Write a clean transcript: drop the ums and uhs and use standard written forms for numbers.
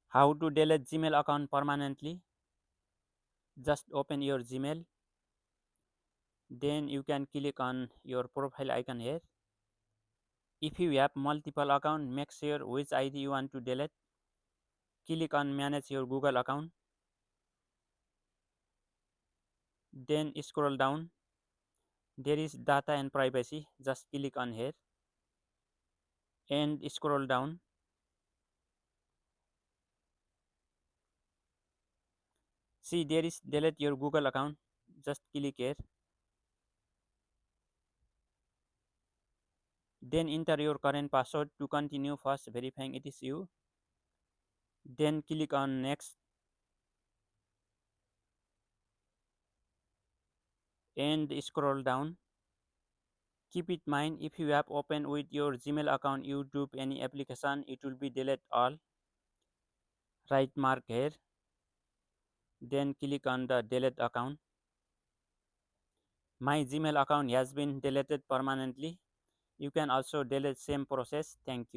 How to delete Gmail account permanently? Just open your Gmail, then you can click on your profile icon here. If you have multiple accounts, make sure which ID you want to delete. Click on manage your Google account, then scroll down. There is data and privacy. Just click on here and scroll down. See, there is delete your Google account. Just click here. Then enter your current password to continue first verifying it is you. Then click on next and scroll down. Keep it mind, if you have opened with your Gmail account YouTube any application, it will be delete all. Right mark here. Then click on the delete account. My Gmail account has been deleted permanently. You can also delete same process. Thank you.